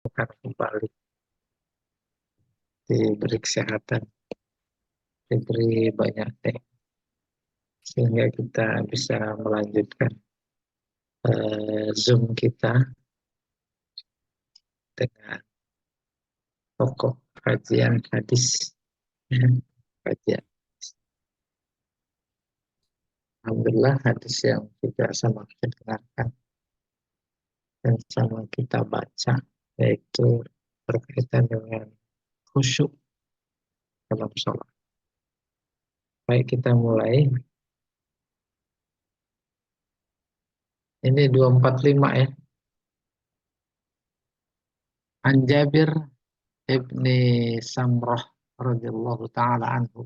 bukan kembali, diberi kesehatan, diberi banyak teh, sehingga kita bisa melanjutkan Zoom kita dengan pokok kajian hadis. Kajian. Alhamdulillah hadis yang kita sama kita dengarkan dan sama kita baca, yaitu berkaitan dengan khusyuk dalam sholat. Baik, kita mulai. Ini 245 ya. An Jabir ibni Samrah radhiyallahu taala anhu.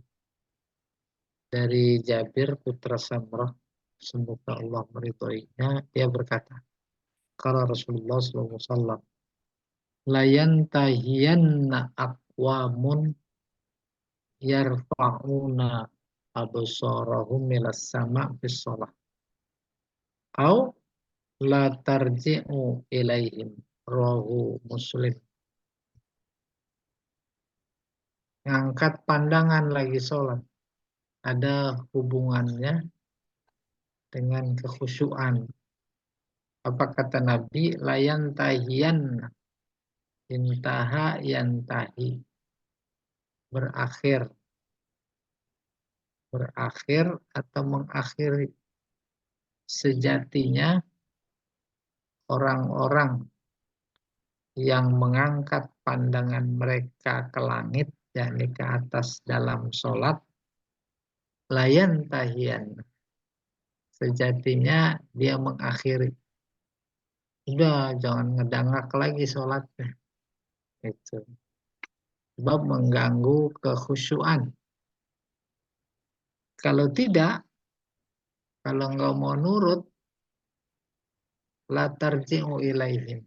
Dari Jabir putra Samrah, semoga Allah meridhoinya, dia berkata, kala Rasulullah sallallahu alaihi wasallam, la yantahiyanna aqwamun yarfa'una absarahum milas sama' fis shalah au la tarji'u ilaihim, rawahu Muslim. Ngangkat pandangan lagi sholat ada hubungannya dengan kekhusyuan. Apa kata Nabi? Layan tahiyan, intaha yantahi, berakhir, berakhir atau mengakhiri. Sejatinya orang-orang yang mengangkat pandangan mereka ke langit, yakni ke atas dalam sholat, layan tahiyan, sejatinya dia mengakhiri. Udah, jangan ngedangak lagi sholatnya. Itu sebab mengganggu kekhusyuan. Kalau tidak, kalau nggak mau nurut, la tarji'u ilaihim,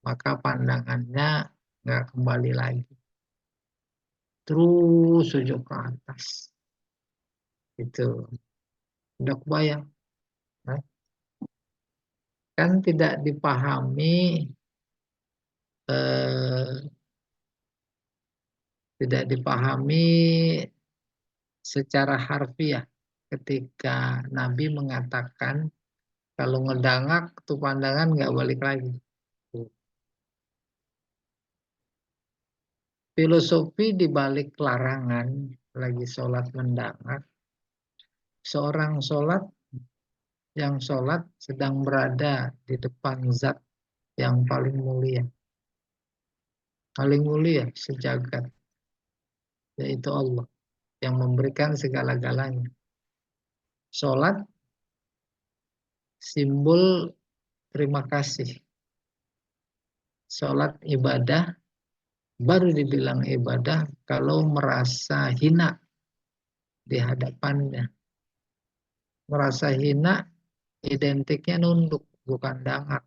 maka pandangannya nggak kembali lagi, terus sujud ke atas. Itu udah kebayang, kan? Kan tidak dipahami, eh, tidak dipahami secara harfiah ketika Nabi mengatakan kalau ngedangak tuh pandangan nggak balik lagi. Filosofi di balik larangan lagi sholat mendangak, seorang yang sholat sedang berada di depan zat yang paling mulia sejagat, yaitu Allah yang memberikan segala-galanya. Sholat simbol terima kasih. Sholat ibadah baru dibilang ibadah kalau merasa hina di hadapannya. Merasa hina identiknya nunduk, bukan dangak.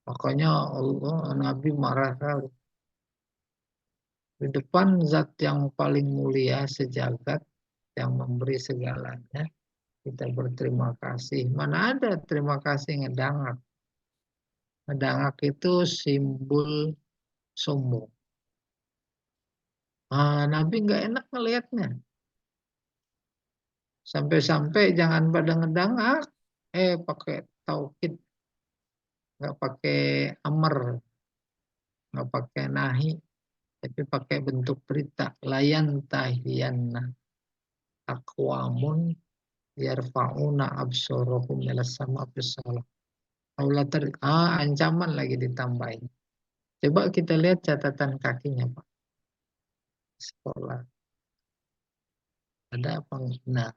Makanya Allah, Nabi marah kali. Di depan zat yang paling mulia sejagat, yang memberi segalanya, kita berterima kasih. Mana ada terima kasih ngedangak. Ngedangak itu simbol sombong. Nabi nggak enak ngelihatnya. Sampai-sampai jangan pada ngedangak, pakai taukid, nggak pakai amr, nggak pakai nahi, tapi pakai bentuk perintah. Layan tahiyanna aqwamun yarfa'una absarahum ila sama bisalah. Ancaman lagi ditambahin. Coba kita lihat catatan kakinya, Pak. Sekolah. Ada apa? Nah,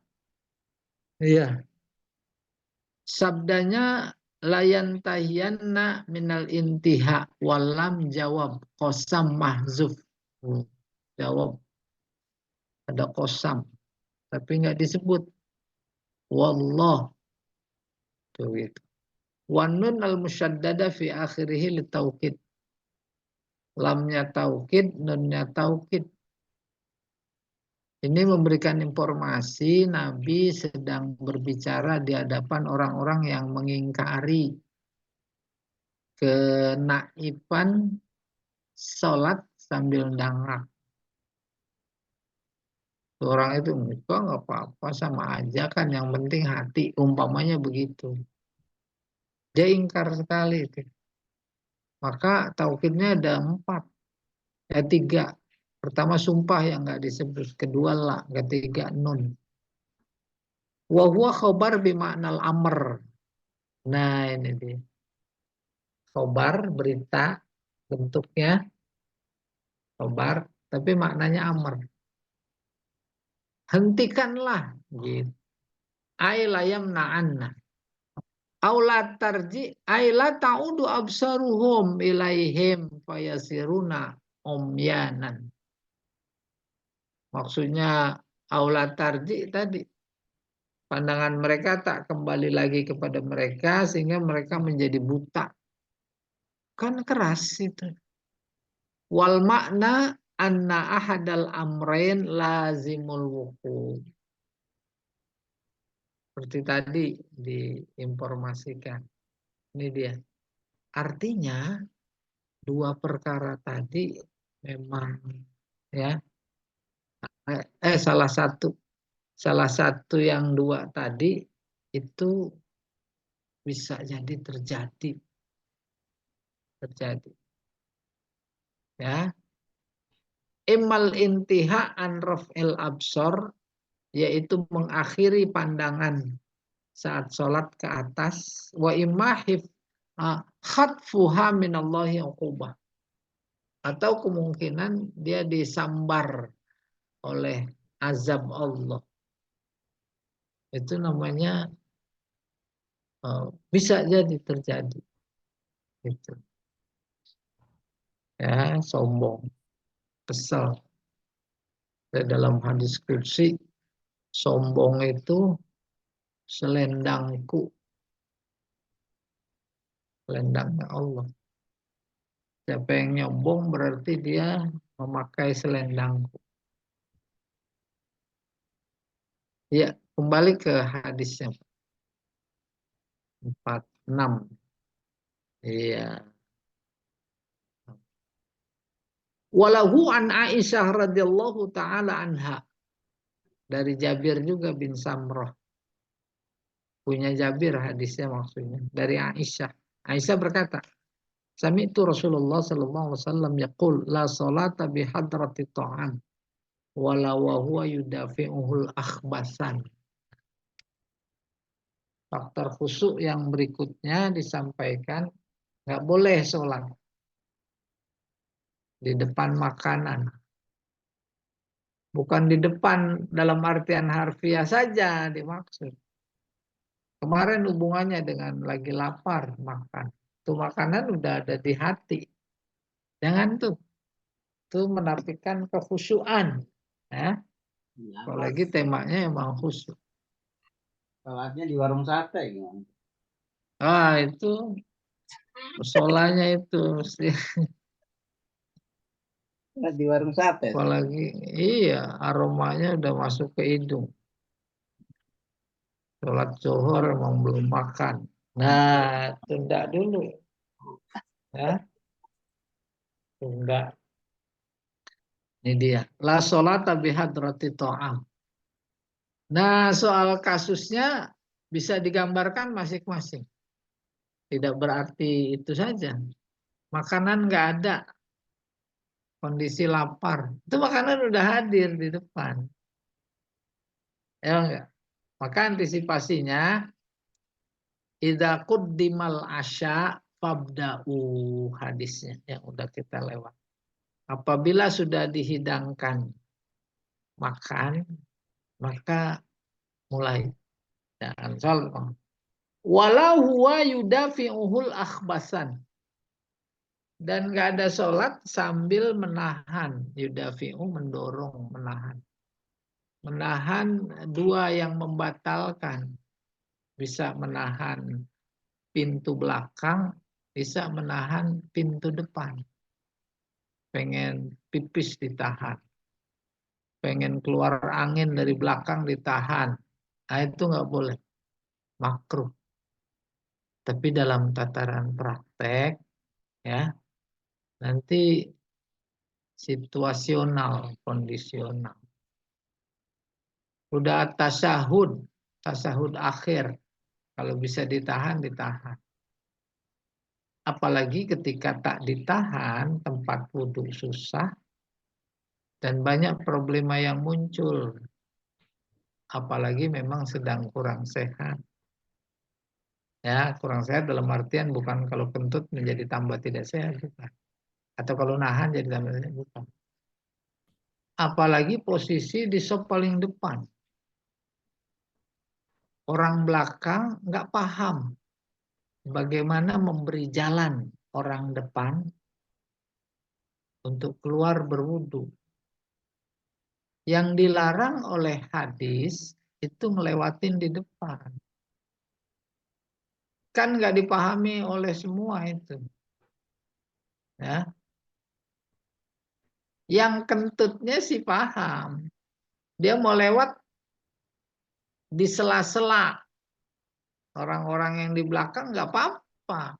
iya. Sabdanya layan tahiyanna minal intiha walam jawab kosam mahzuf. Jawab ada kosam, tapi nggak disebut. Wallah. Tuh gitu. Wanun al musyaddada fi akhirih li taukid. Lamnya taukid, nunnya taukid. Ini memberikan informasi Nabi sedang berbicara di hadapan orang-orang yang mengingkari kenaipan sholat sambil dangak. Orang itu enggak apa-apa, sama aja kan, yang penting hati, umpamanya begitu. Dia ingkar sekali itu. Maka taukidnya ada 4, ya 3. Pertama sumpah yang nggak disebut, kedua la, ketiga nun. Wa huwa khobar bimaknal amr. Nah ini dia. Khobar berita, bentuknya khobar, tapi maknanya amr. Hentikanlah gitu. Ailayam na'anna. Aula tarji aila ta'udu absaruhum ilaihim fayasiruna umyanan. Maksudnya aula tarji tadi, pandangan mereka tak kembali lagi kepada mereka sehingga mereka menjadi buta. Kan keras itu. Wal makna anna ahadal amrain lazimul wuku. Seperti tadi diinformasikan. Ini dia. Artinya 2 perkara tadi memang, ya, salah satu yang 2 tadi itu bisa jadi terjadi, ya. Imal intiha an raf'il absor, yaitu mengakhiri pandangan saat sholat ke atas, wa imahif khatfuha minallahi uqubah, atau kemungkinan dia disambar oleh azab Allah. Itu namanya bisa jadi terjadi. Gitu. Ya, sombong, kesal. Dalam hadis qudsi, sombong itu selendangku, selendangnya Allah. Siapa yang nyombong berarti dia memakai selendangku. Ya, kembali ke hadisnya 46. Iya. Walahu an Aisyah radhiyallahu taala anha. Dari Jabir juga bin Samrah. Punya Jabir hadisnya maksudnya. Dari Aisyah. Aisyah berkata, Sami'tu Rasulullah sallallahu alaihi wasallam yaqul la salata bi hadrati ta'am wala wa huwa yudafi'uhul akhbasan. Faktor khusyuk yang berikutnya disampaikan, nggak boleh sholat di depan makanan. Bukan di depan dalam artian harfiah saja dimaksud. Kemarin hubungannya dengan lagi lapar makan. Tuh makanan udah ada di hati. Jangan tuh. Itu menafikan kekhusyuan. Ya. Apalagi temanya emang khusyuk. Sholatnya di warung sate gimana? Itu musolanya itu mesti. Di warung sate. Apalagi iya, aromanya udah masuk ke hidung. Sholat zuhur emang belum makan. Nah, tunda dulu. Ya, tunda. Ini dia. La sholata bihadrati ta'am. Nah, soal kasusnya bisa digambarkan masing-masing. Tidak berarti itu saja. Makanan nggak ada, kondisi lapar. Itu makanan udah hadir di depan. Ya enggak? Maka antisipasinya, idza quddimal asya fabda'u, hadisnya yang udah kita lewat. Apabila sudah dihidangkan makan, maka mulai. Jangan salah. Walau huwa yudafi'uhul akhbasan. Dan nggak ada sholat sambil menahan. Yudafi'u mendorong, menahan. Menahan 2 yang membatalkan. Bisa menahan pintu belakang, bisa menahan pintu depan. Pengen pipis ditahan. Pengen keluar angin dari belakang ditahan. Nah itu nggak boleh. Makruh. Tapi dalam tataran praktek, Ya, nanti situasional, kondisional. Udah tasahud akhir. Kalau bisa ditahan, ditahan. Apalagi ketika tak ditahan, tempat wudhu susah, dan banyak problema yang muncul. Apalagi memang sedang kurang sehat. Ya, kurang sehat dalam artian bukan kalau kentut menjadi tambah tidak sehat, bukan. Atau kalau nahan jadi tambah sehat, bukan. Apalagi posisi di sop paling depan. Orang belakang nggak paham bagaimana memberi jalan orang depan untuk keluar berwudu. Yang dilarang oleh hadis itu ngelewatin di depan. Kan nggak dipahami oleh semua itu. Ya. Yang kentutnya sih paham. Dia mau lewat di sela-sela. Orang-orang yang di belakang nggak apa-apa.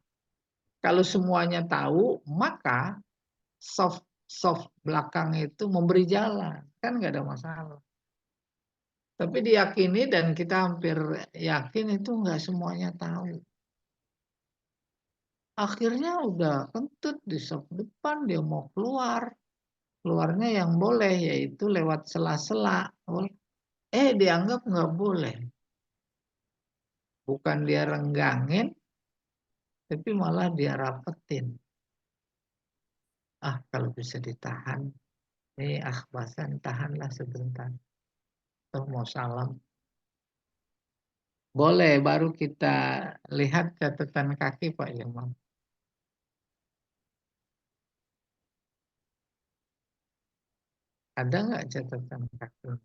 Kalau semuanya tahu, maka soft soft belakang itu memberi jalan. Kan nggak ada masalah. Tapi diyakini dan kita hampir yakin itu nggak semuanya tahu. Akhirnya udah kentut di sop depan, dia mau keluar. Keluarnya yang boleh, yaitu lewat sela-sela. Dianggap nggak boleh. Bukan dia renggangin, tapi malah dia rapetin. Kalau bisa ditahan, basan, tahanlah sebentar. Toh mau salam. Boleh, baru kita lihat catatan kaki Pak Imam. Ada nggak catatan kaki?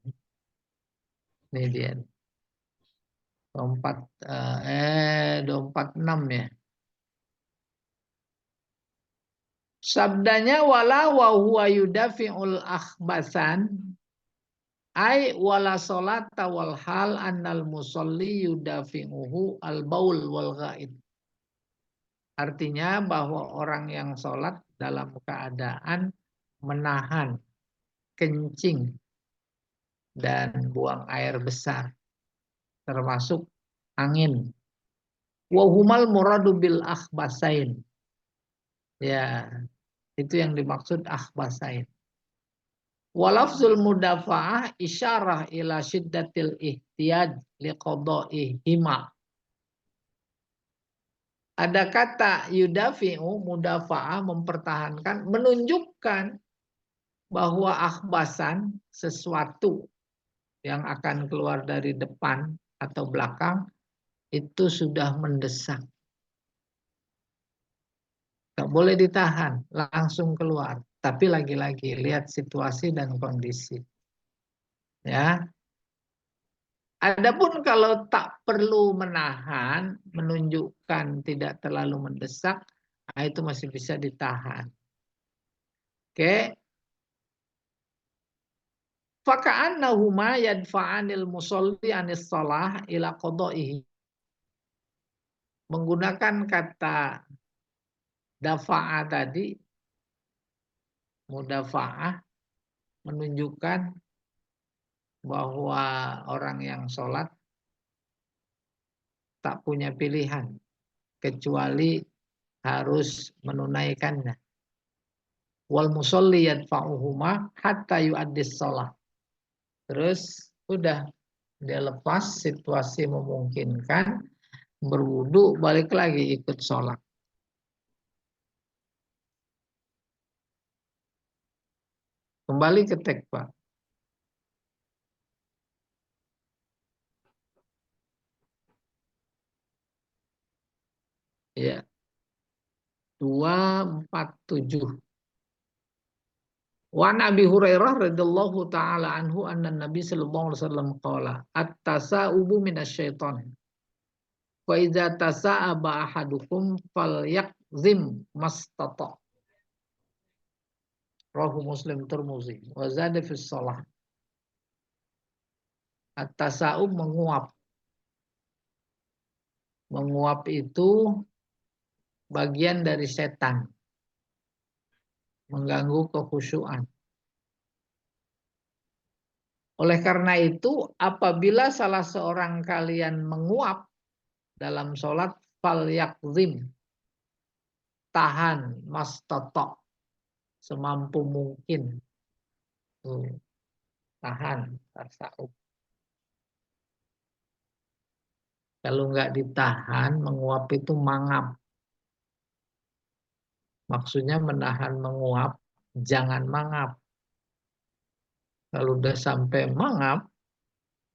Ini dia. 246 ya. Sabdanya wala wa huwa yudafi'ul akhbasan ai wala salata wal hal annal musalli yudafi'uhu al baul wal ghaid. Artinya bahwa orang yang sholat dalam keadaan menahan kencing dan buang air besar, termasuk angin. Wahumal muradu bil akhbasain. Ya, itu yang dimaksud akhbasain. Walafzul mudafa'ah isyarah ila syiddatil ihtiyaj liqada'ihima. Ada kata yudafi'u, mudafa'ah, mempertahankan, menunjukkan bahwa akhbasan, sesuatu yang akan keluar dari depan atau belakang, itu sudah mendesak. Nggak boleh ditahan, langsung keluar. Tapi lagi-lagi lihat situasi dan kondisi. Ya. Adapun kalau tak perlu menahan, menunjukkan tidak terlalu mendesak, itu masih bisa ditahan. Oke. Faka'annahuma yadfa'anil musolli anis shalah ila qada'ihi. Menggunakan kata dafa'a tadi, mudafa'ah, menunjukkan bahwa orang yang sholat tak punya pilihan kecuali harus menunaikannya. Wal musolli yadfa'uhuma hatta yu'addis shalah. Terus udah dia lepas, situasi memungkinkan, berwudu, balik lagi ikut sholat. Kembali ke teks Pak. Ya, 247. Wa Nabi Hurairah radhiyallahu taala anhu anna Nabi sallallahu alaihi wasallam qala at-tasa'ubu minasyaiton. Fa idza tasa'aba ahadukum falyakzim mastata. Rawahu Muslim Tirmizi wa zada fi shalah. At-tasa'ub menguap. Menguap itu bagian dari setan. mengganggu kekhusyuan. Oleh karena itu, apabila salah seorang kalian menguap dalam sholat, fal yakzim, tahan, mastato, semampu mungkin. Tuh, tahan, tasaub. Kalau nggak ditahan, menguap itu mangap. Maksudnya menahan menguap, jangan mangap. Kalau udah sampai mangap,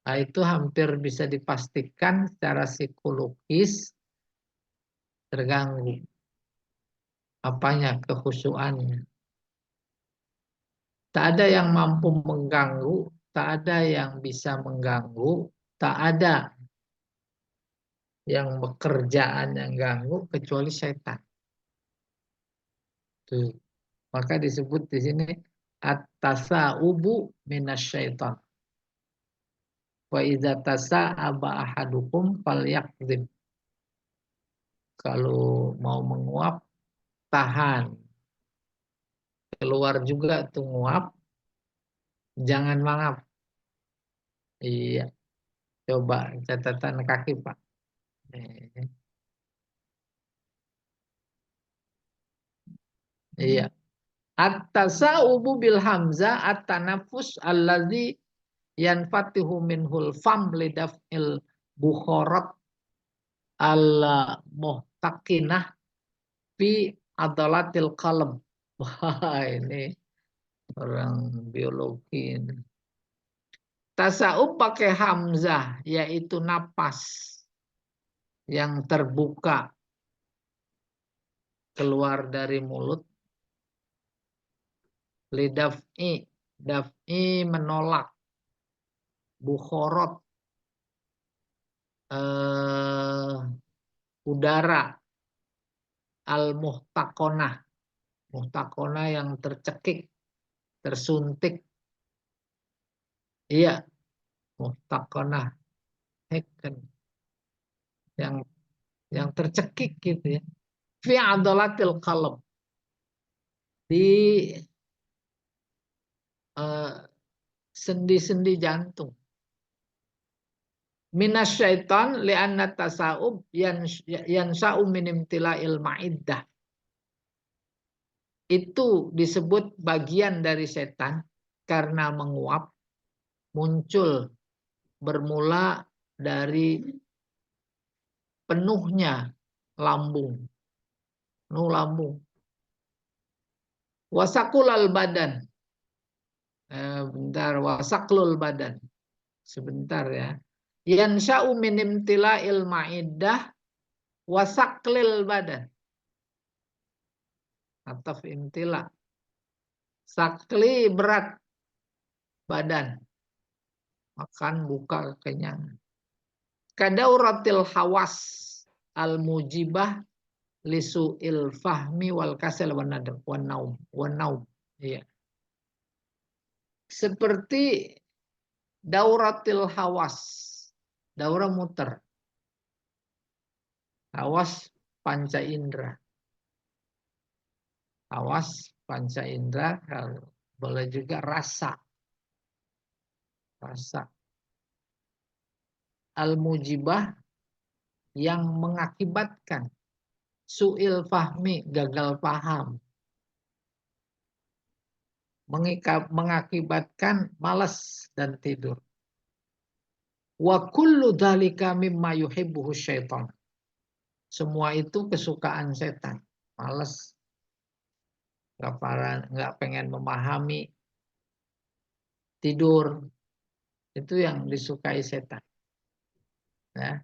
nah itu hampir bisa dipastikan secara psikologis terganggu. Apanya? Kekhusyuannya. Tak ada yang mampu mengganggu, tak ada yang bisa mengganggu, tak ada yang bekerjaan yang ganggu kecuali setan. Tuh. Maka disebut di sini at-tasaubu minasyaitan. Wa idza tasa'aba ahadukum falyakdzib. Kalau mau menguap, tahan. Keluar juga tuh nguap, jangan mangap. Iya, coba catatan kaki, Pak. Eh, Iya. At-tasaubu bil hamzah at-tanafus allazi yanfatihu minhul fam lidaf'il bukharat al-muhtaqinah fi adalatil qalb. Wah, ini orang biologi ini. Tasaub pakai hamzah, yaitu napas yang terbuka keluar dari mulut. Lidaf'i, daf'i menolak. Bukhorot, udara. Al-muhtaqonah, muhtaqonah yang tercekik, tersuntik. Iya, muhtaqonah, heken, yang tercekik gitu ya. Fi adalatil qalb, di sendi-sendi jantung. Minasyaiton li'anna tasaub yansa'u min imtila'il ma'iddah. Itu disebut bagian dari setan karena menguap, muncul bermula dari penuhnya lambung. Penuh lambung. Wasakul al badan. Bentar, wasaklul badan. Sebentar ya. Yansha'u min imtila'il ma'iddah wasaklil badan. Ataf imtila. Sakli berat badan. Makan buka kekenyangan. Kadauratil hawas al-mujibah lisu'il fahmi wal kasal wan naum. Iya. Seperti dauratil hawas. Daurah muter. Hawas panca indera. Hawas panca indera, boleh juga rasa. Rasa. Al-mujibah yang mengakibatkan su'il fahmi, gagal paham. Mengakibatkan malas dan tidur. Wa kullu dzalika mimma yuhibbuhu syaitan. Semua itu kesukaan setan. Malas, nggak pengen memahami, tidur. Itu yang disukai setan. Ya.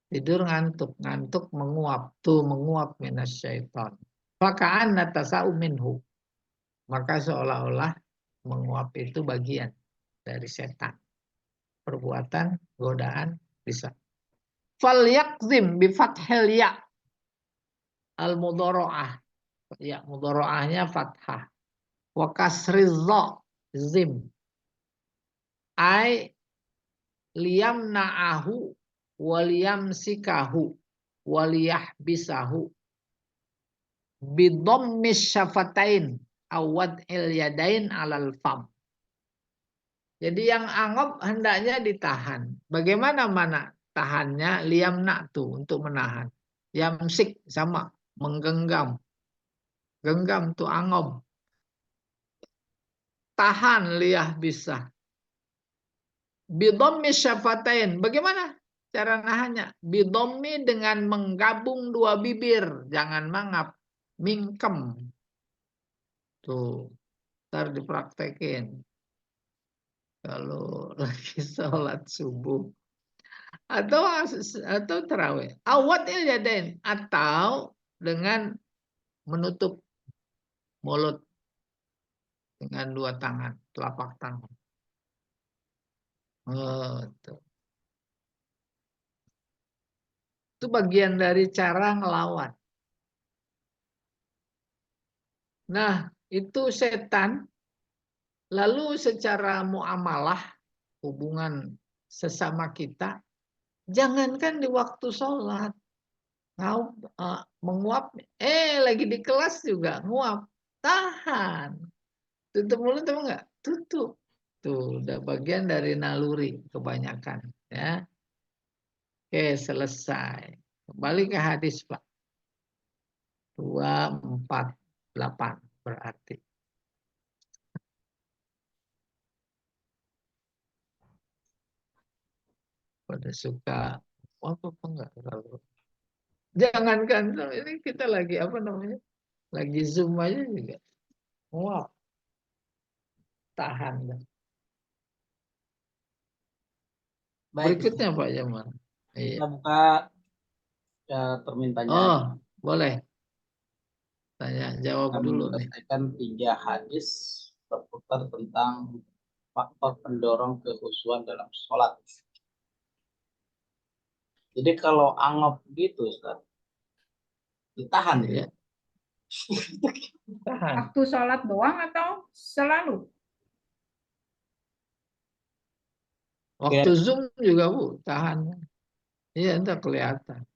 Tidur ngantuk menguap. Tuh menguap minasyaiton. Faka'anna tasa'u minhu. Maka seolah-olah menguap itu bagian dari setan. Perbuatan, godaan, bisa. Fal yakzim bi fathil ya. Al mudharaah. Ya, mudharaahnya fathah. Wa kasrizza zim. Ai liyamna'ahu wa liyamsikahu wa liyahbisahu. Bidhammis syafatain. awad il yadain alal fam. Jadi yang angop hendaknya ditahan. Bagaimana mana tahannya? Liam naktu untuk menahan. Yamsik sama menggenggam. Genggam tuh angop. Tahan liah bisa. Bidhammi syafatain. Bagaimana cara nahannya? Bidhammi dengan menggabung dua bibir. Jangan mangap. Mingkem. Tuh. Ntar dipraktekin. Kalau lagi sholat subuh. Atau terawih. Awat yadain. Atau dengan menutup mulut dengan dua tangan. Telapak tangan. Tuh. Itu bagian dari cara ngelawan. Nah, itu setan. Lalu secara muamalah, hubungan sesama kita, jangankan di waktu sholat. Menguap, lagi di kelas juga nguap. Tahan. Tutup mulut atau enggak? Tutup. Tuh, udah bagian dari naluri kebanyakan. Ya. Oke, selesai. Kembali ke hadis, Pak. 248 berarti. Pada suka apa enggak kalau jangankan ini kita lagi apa namanya? Lagi Zoom aja juga. Wah, tahan. Baik, Berikutnya Pak Jamal. Iya. kita buka termin tanyaan. Oh, boleh. Tanya jawab Kita dulu nih. menyelesaikan 3 hadis berputar tentang faktor pendorong kekhusyuan dalam sholat. Jadi kalau angop gitu, Ustaz, ditahan. Iya. Tahan. Waktu sholat doang atau selalu? Waktu Zoom juga Bu, tahan. Iya, entar kelihatan.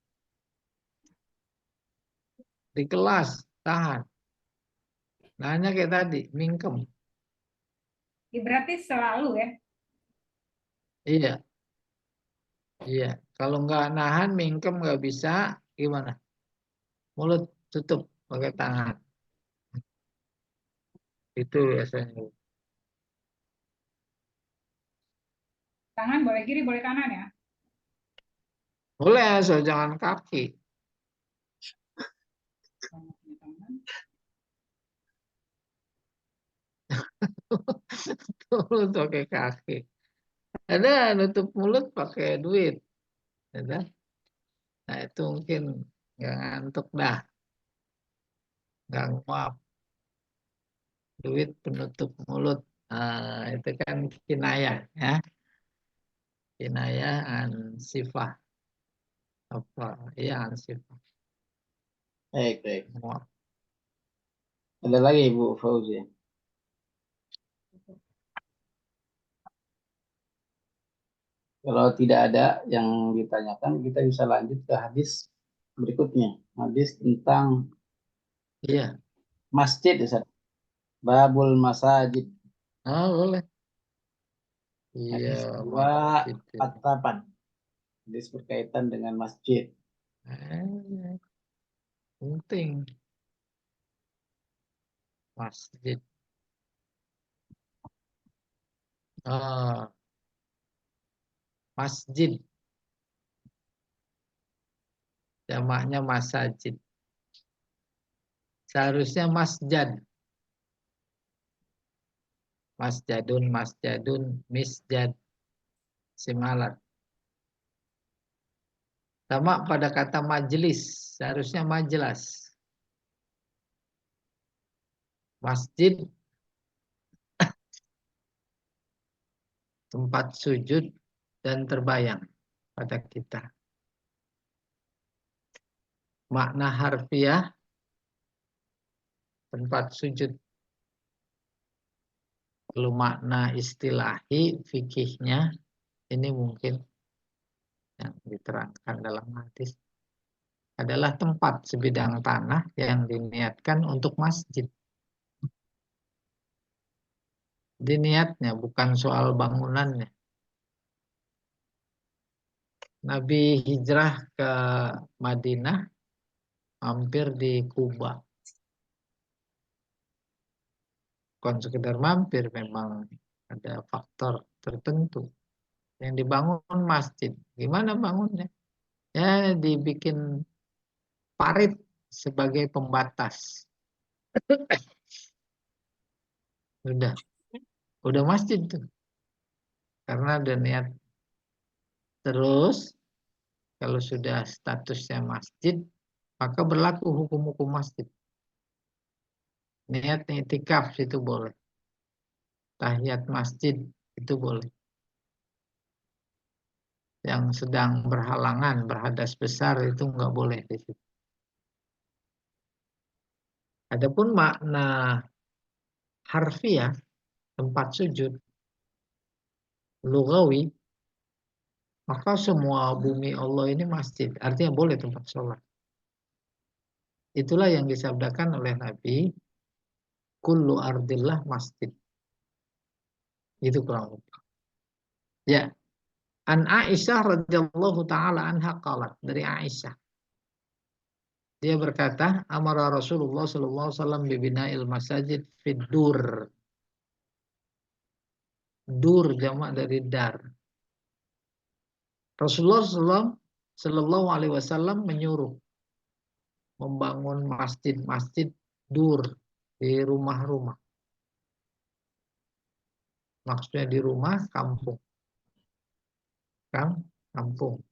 Di kelas, tahan. Nanya kayak tadi, mingkem. Ya, berarti selalu ya. Iya, iya. Kalau nggak nahan, mingkem nggak bisa, gimana? Mulut tutup pakai tangan. Itu biasanya. Tangan boleh kiri, boleh kanan ya. Boleh, asal jangan kaki. Mulut pakai kaki. Ada nutup mulut pakai duit. Ada. Nah itu mungkin nggak ngantuk dah. Nggak nguap. Duit penutup mulut. Nah, itu kan kinayah ya. Kinayah an sifah. Apa? Iya an sifah. Baik, baik. Nguap. Ada lagi Ibu Fauzi? Kalau tidak ada yang ditanyakan, kita bisa lanjut ke hadis berikutnya. Hadis tentang Iya. masjid, Ustaz. Babul masajid. Oh, boleh. Iya, Hadis masjid. 248. Hadis berkaitan dengan masjid. Penting. Masjid. Masjid. Jamaknya masajid. Seharusnya masjad. Masjadun, masjadun, misjad. Simalat. Sama pada kata majelis. Seharusnya majelas. Masjid. Tempat sujud dan terbayang pada kita. Makna harfiah. Tempat sujud. Kalau makna istilahi, fikihnya, ini mungkin yang diterangkan dalam hadis adalah tempat sebidang tanah yang diniatkan untuk masjid. Di niatnya, bukan soal bangunannya. Nabi hijrah ke Madinah, mampir di Kuba. Bukan sekedar mampir, memang ada faktor tertentu. Yang dibangun masjid. Gimana bangunnya? Ya, dibikin parit sebagai pembatas. Udah masjid tuh. Karena ada niat. Terus, kalau sudah statusnya masjid, maka berlaku hukum-hukum masjid. Niat i'tikaf itu boleh. Tahiyat masjid itu boleh. Yang sedang berhalangan, berhadas besar itu nggak boleh di situ. Adapun makna harfiah, tempat sujud, lugawi, maka semua bumi Allah ini masjid. Artinya boleh tempat sholat. Itulah yang disabdakan oleh Nabi, kullu ardillah masjid. Itu kurang lebih. Ya, an Aisyah radhiyallahu taala anha qalat, dari Aisyah. Dia berkata, amara Rasulullah sallallahu alaihi wasallam bibina'il masajid fid dur. Dur jamak dari dar. Rasulullah sallallahu alaihi wasallam menyuruh membangun masjid-masjid dur di rumah-rumah. Maksudnya di rumah kampung. Kampung.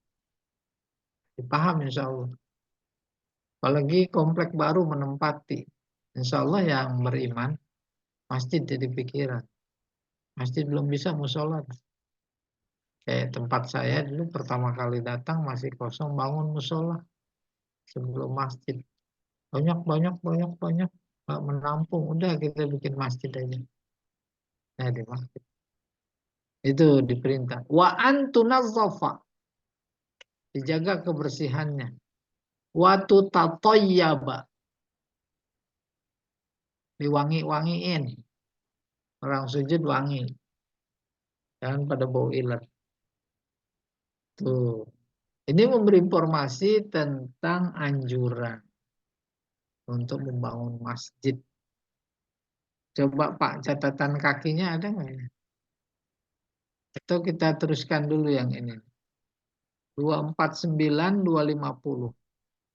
Dipaham insya Allah. Apalagi komplek baru menempati. Insya Allah yang beriman, masjid jadi pikiran. Masjid belum bisa musola. Kayak tempat saya dulu pertama kali datang masih kosong, bangun musola sebelum masjid. Banyak. Nggak menampung. Udah kita bikin masjid aja. Nah, di masjid. Itu diperintah. Wa antunazzafa. Dijaga kebersihannya. Wa tutatayyaba. Diwangi-wangiin. Orang sujud wangi. Jangan pada bau ilat. Tuh. Ini memberi informasi tentang anjuran untuk membangun masjid. Coba Pak, catatan kakinya ada nggak ya? Atau kita teruskan dulu yang ini. 249, 250.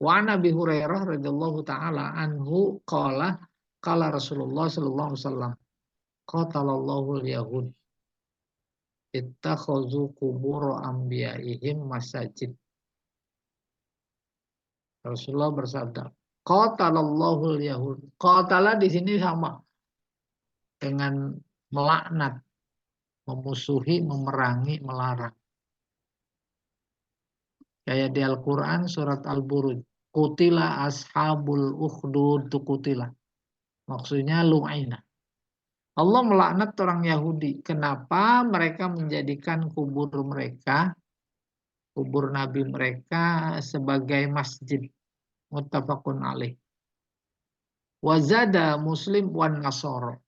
Wa Nabi Hurairah radhiyallahu taala anhu qala Rasulullah sallallahu alaihi wasallam qatalallahu al-yahud ittakhadhu qubur anbiya'ihim masajid. Rasulullah bersabda, qatalallahu al-yahud. Qatala di sini sama dengan melaknat, memusuhi, memerangi, melarang. Kayak di Al-Quran surat Al-Buruj. Kutila ashabul ukhdud, kutila. Maksudnya lu'aina. Allah melaknat orang Yahudi. Kenapa mereka menjadikan kubur mereka, kubur Nabi mereka sebagai masjid. Muttafaqun alaih. Wazada Muslim wan Nasoro.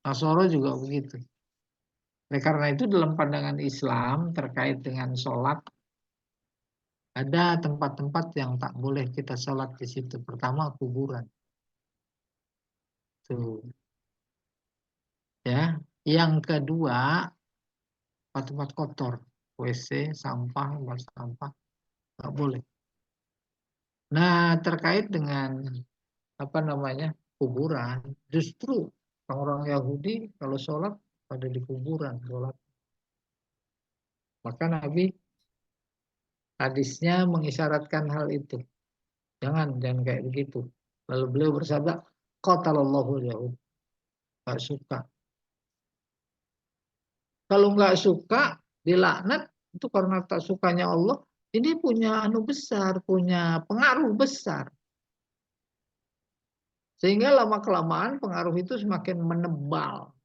Nasoro juga begitu. Oleh karena itu dalam pandangan Islam terkait dengan sholat, ada tempat-tempat yang tak boleh kita sholat di situ. Pertama kuburan. Tuh. Ya. Yang kedua tempat-tempat kotor, WC, sampah, sampah, nggak boleh. Nah, terkait dengan apa namanya kuburan, justru orang-orang Yahudi kalau sholat pada di kuburan sholat. Maka Nabi hadisnya mengisyaratkan hal itu. Jangan kayak begitu. Lalu beliau bersabda, qatalallahu Yahud. Gak suka. Kalau nggak suka, dilaknat, itu karena tak sukanya Allah. Ini punya anu besar, punya pengaruh besar. Sehingga lama-kelamaan pengaruh itu semakin menebal.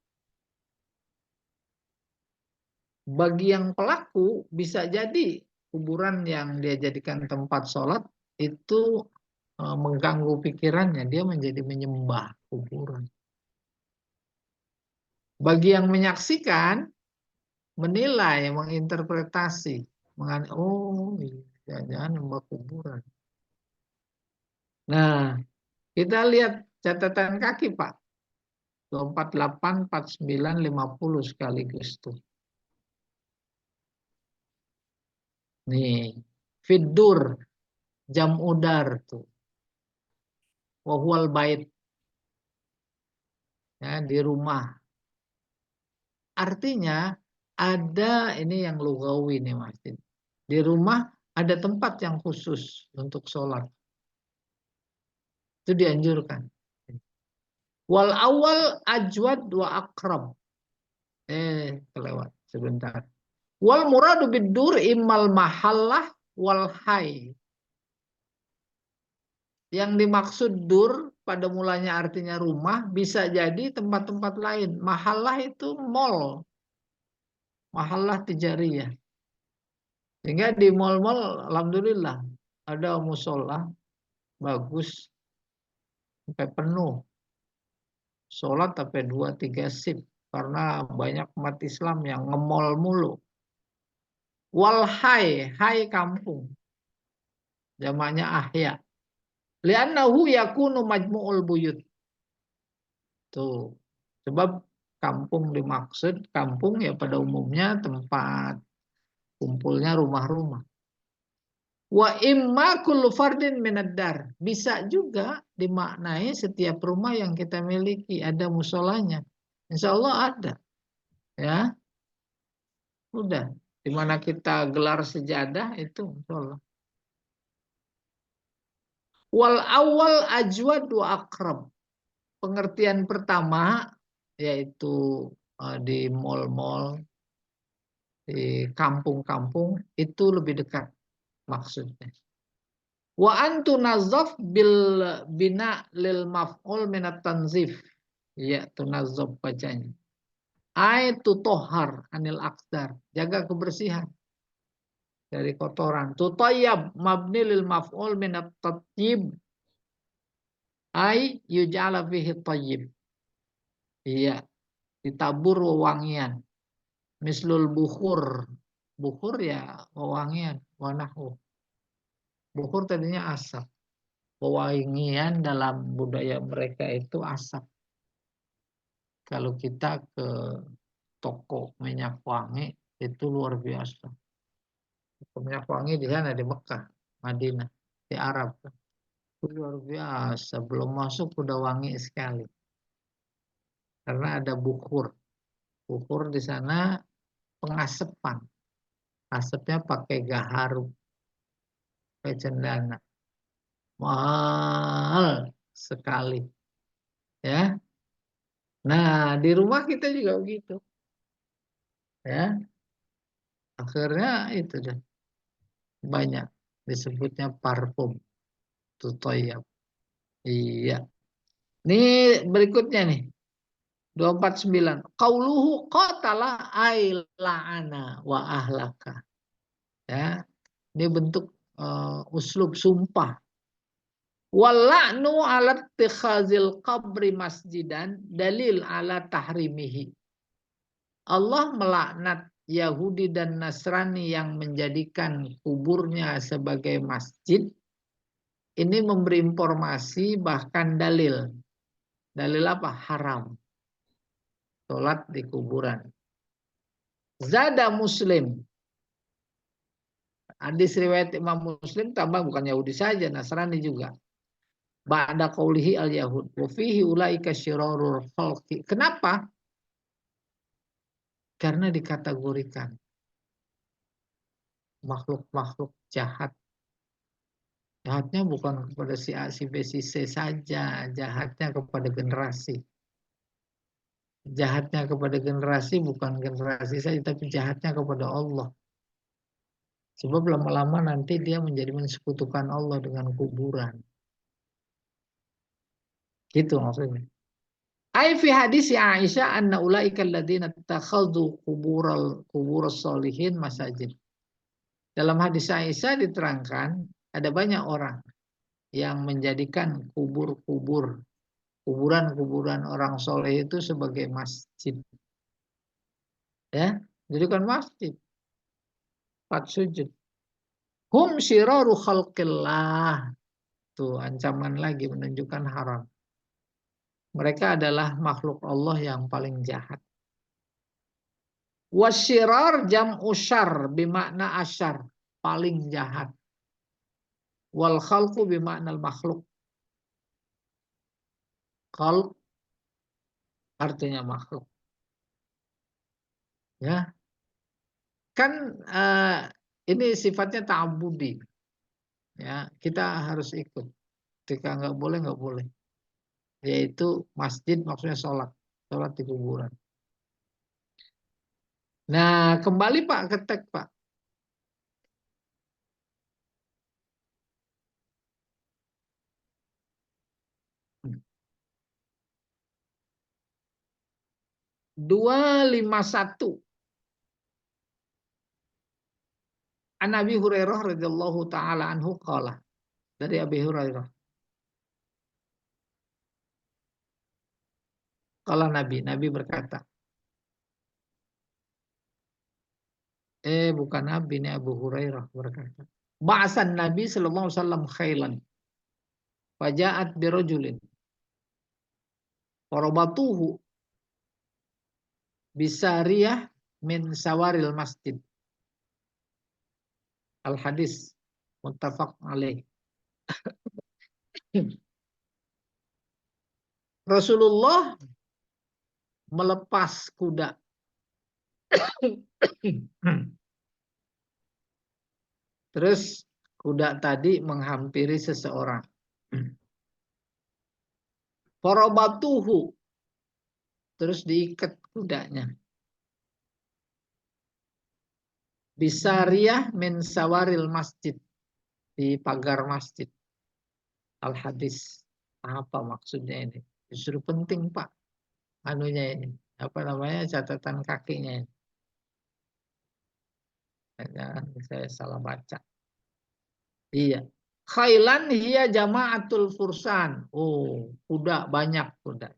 Bagi yang pelaku, bisa jadi kuburan yang dia jadikan tempat sholat, itu mengganggu pikirannya. Dia menjadi menyembah kuburan. Bagi yang menyaksikan, menilai, menginterpretasi, oh iya, jangan nyembah kuburan. Nah, kita lihat catatan kaki Pak. 248, 49, 50 sekaligus tuh. Nih, fidur, jam udar tuh. Wahual bait, ya, di rumah. Artinya ada ini yang lugawi nih Mas. Di rumah ada tempat yang khusus untuk sholat. Itu dianjurkan. Wal awal ajwad wa akrab. Kelewat sebentar. Wal muradu bidur immal mahallah wal hay. Yang dimaksud dur pada mulanya artinya rumah, bisa jadi tempat-tempat lain. Mahallah itu mall. Mahallah tijariyah. Sehingga di mall-mall alhamdulillah ada musola bagus sampai penuh. Sholat sampai 2-3 sip karena banyak umat Islam yang ngemol mulu. Wal hai kampung. Jamaknya ahya. Li'annahu yakunu majmu'ul buyut. Tuh. Sebab kampung dimaksud, kampung ya pada umumnya tempat kumpulnya rumah-rumah. Wa imma kullu fardin minad-dar. Bisa juga dimaknai setiap rumah yang kita miliki ada musolanya. Insya Allah ada. Ya, udah. Di mana kita gelar sejadah itu insya Allah. Wal awal ajwad wa akrab. Pengertian pertama yaitu di mall-mall, di kampung-kampung itu lebih dekat maksudnya. Wa antu nazaf bil bina lil maf'ul minat tanzif. Ya, tunazaf bacanya. Aitu tohar anil akdar. Jaga kebersihan dari kotoran. Tutayyab mabni lil maf'ul minat tatyib. Ai yuj'ala fihi tayyib. Iya, ditabur wewangian. Mislul bukhur. Bukhur ya wewangian. Wanahu. Bukhur tadinya asap. Wewangian dalam budaya mereka itu asap. Kalau kita ke toko minyak wangi itu luar biasa. Minyak wangi di sana di Mekah, Madinah, di Arab. Itu luar biasa. Belum masuk udah wangi sekali. Karena ada bukhur. Bukhur di sana pengasepan. Asapnya pakai gaharu, pakai cendana. Mahal sekali. Ya. Nah, di rumah kita juga begitu. Ya. Akhirnya itu dah. Banyak disebutnya parfum. Tutoyab. Iya. Ini berikutnya nih. 249. Qauluhu qatala ay la'ana wa ahlaka. Ya. Ini bentuk uslub sumpah. Wala'nu ala tikhazil qabri masjidan dalil ala tahrimihi. Allah melaknat Yahudi dan Nasrani yang menjadikan kuburnya sebagai masjid. Ini memberi informasi bahkan dalil. Dalil apa? Haram. Sholat di kuburan. Zada Muslim. Hadis riwayat Imam Muslim tambah bukan Yahudi saja, Nasrani juga. Ba'da qaulihi al-yahud. Wa fihi ulaika syirarul khalqi. Kenapa? Karena dikategorikan makhluk-makhluk jahat. Jahatnya bukan kepada si A, si B, si C saja. Jahatnya kepada generasi. Jahatnya kepada generasi bukan generasi saja, tapi jahatnya kepada Allah. Sebab lama-lama nanti dia menjadi mensekutukan Allah dengan kuburan. Gitu maksudnya. Ai fi hadis Aisyah anna ulaika alladziina takhadhu qubur sholihin masajid. Dalam hadis Aisyah diterangkan ada banyak orang yang menjadikan kuburan-kuburan orang soleh itu sebagai masjid. Ya, jadikan masjid. 4 sujud. Hum syiraru khalqillah. Tuh ancaman lagi menunjukkan haram. Mereka adalah makhluk Allah yang paling jahat. Wasyirar jam'u syar bimakna asyar. Paling jahat. Wal khalqu bimakna makhluk. Khalq artinya makhluk. Ya, kan ini sifatnya ta'abudi. Ya, kita harus ikut. Ketika nggak boleh. Yaitu masjid maksudnya sholat di kuburan. Nah, kembali Pak ke teks Pak. Dua lima satu. An Abi Hurairah radhiyallahu taala anhu qala. Dari Abi Hurairah. Qala Nabi berkata. Bukan Nabi, ini Abu Hurairah berkata. Ba'asan Nabi sallallahu alaihi wasallam khailan. Faja'at birajulin. Farabatuhu bisariyah min sawaril masjid. Al-hadis muttafaq alaih. Rasulullah melepas kuda. Terus kuda tadi menghampiri seseorang. Farabatuhu. Terus diikat kudanya. Bisariyah min sawaril masjid. Di pagar masjid. Al-hadis. Apa maksudnya ini? Justru penting Pak. Anunya ini. Apa namanya? Catatan kakinya ini. Jangan saya salah baca. Iya. Khailan hiya jama'atul fursan. Oh, kuda banyak kuda.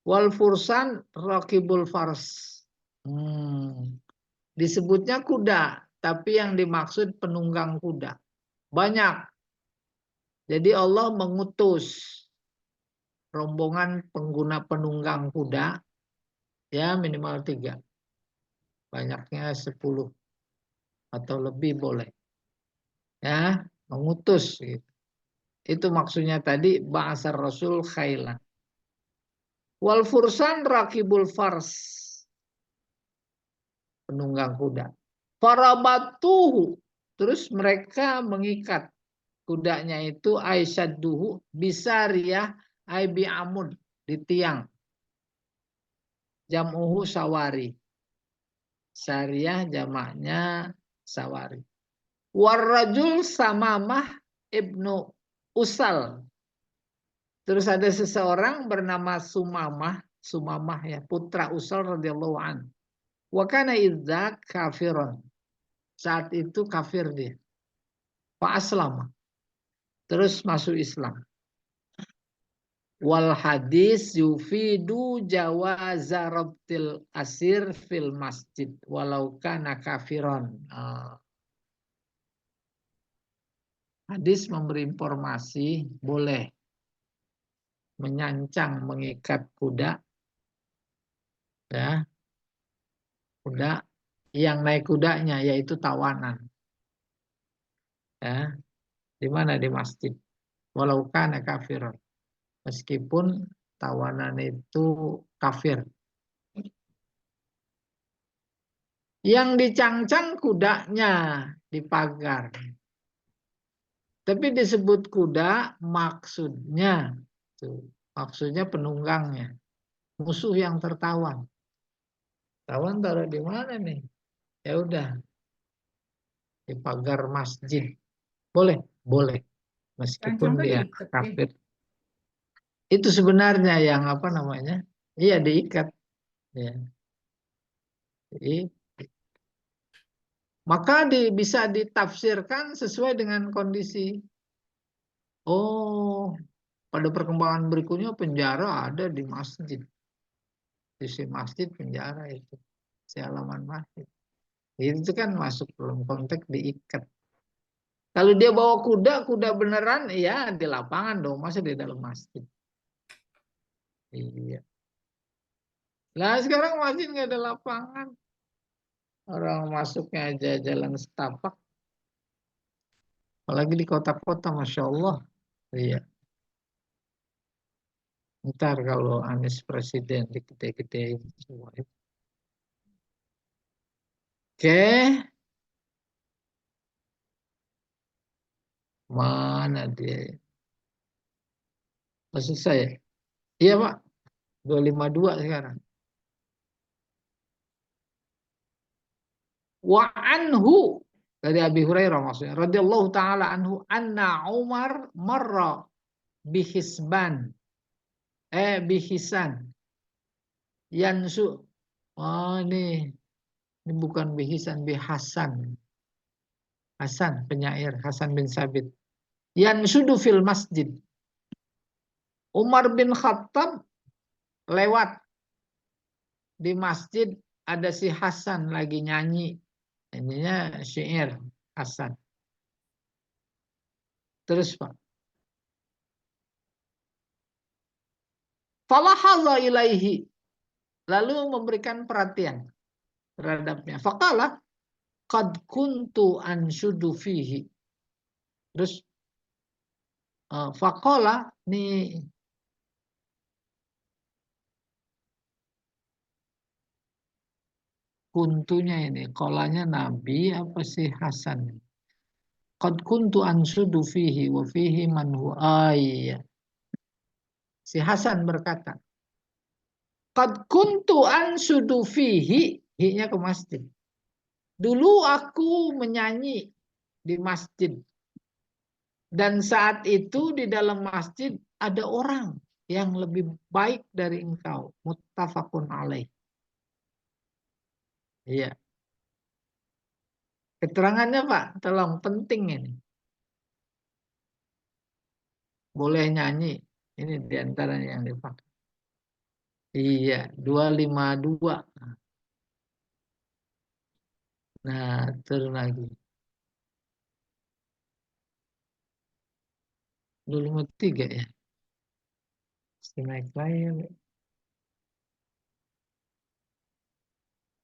Wal fursan rakibul fars. Disebutnya kuda, tapi yang dimaksud penunggang kuda. Banyak. Jadi Allah mengutus rombongan pengguna penunggang kuda, ya minimal 3. Banyaknya 10 atau lebih boleh. Ya, mengutus gitu. Itu maksudnya tadi ba'asar Rasul khailan. Wal fursan rakibul fars. Penunggang kuda. Farabatuhu. Terus mereka mengikat kudanya itu aisyadduhu bisariyah aibi amud di tiang. Jam'uhu sawari. Sariyah jamaknya sawari. Warrajul samamah ibnu Usal. Terus ada seseorang bernama Sumamah ya, putra Usal radhiyallahu an. Wa kana idza kafiron. Saat itu kafir dia. Fa aslama. Terus masuk Islam. Wal hadis yufidu jawaza rabtil asir fil masjid walau kana kafiron. Hadis memberi informasi boleh menyancang mengikat kuda, ya, kuda yang naik kudanya yaitu tawanan, ya, di mana di masjid, walau kana kafir, meskipun tawanan itu kafir. Yang dicangcang kudanya di pagar, tapi disebut kuda maksudnya, maksudnya penunggangnya, musuh yang tertawan. Tawan taruh di mana nih? Ya udah, di pagar masjid. Boleh, boleh. Meskipun Rancang tuh dia diikat. kafir. Itu sebenarnya yang apa namanya? Iya diikat. Ya. Jadi, maka bisa ditafsirkan sesuai dengan kondisi. Oh, pada perkembangan berikutnya penjara ada di masjid. Isi masjid penjara itu. Si halaman masjid. Itu kan masuk dalam konteks diikat. Kalau dia bawa kuda, kuda beneran, ya di lapangan dong, masa di dalam masjid. Iya. Nah sekarang masjid nggak ada lapangan. Orang masuknya aja jalan setapak. Apalagi di kota-kota, Masya Allah. Iya. Ntar kalau Anies presiden digede-gedein semua itu. Oke, mana dia? Oh, selesai ya? Iya Pak, 252 sekarang. Wa anhu, dari Abi Hurairah maksudnya, radhiyallahu taala anhu, anna Umar marra bihisban, bihisan, yansu. Oh ini bukan bihisan, bihasan. Hasan penyair, Hasan bin Sabit. Yansudu fil masjid. Umar bin Khattab lewat di masjid, ada si Hasan lagi nyanyi. Nyanyinya syair Hasan. Terus Pak. Falahadha ilaihi. Lalu memberikan perhatian terhadapnya. Faqala qad kuntu anshudu fihi. Terus faqala nih kuntunya ini, kolanya Nabi apa sih Hasan? Qad kuntu anshudu fihi wa fihi man huwa. Iya. Si Hasan berkata, qad kuntu anshudu fihi, hi-nya ke masjid. Dulu aku menyanyi di masjid. Dan saat itu di dalam masjid ada orang yang lebih baik dari engkau. Muttafaqun alaih. Iya. Keterangannya Pak, tolong penting ini. Boleh nyanyi. Ini diantaranya yang dipakai. Iya, 252. Nah, turun lagi. 253 ya. Naik layar.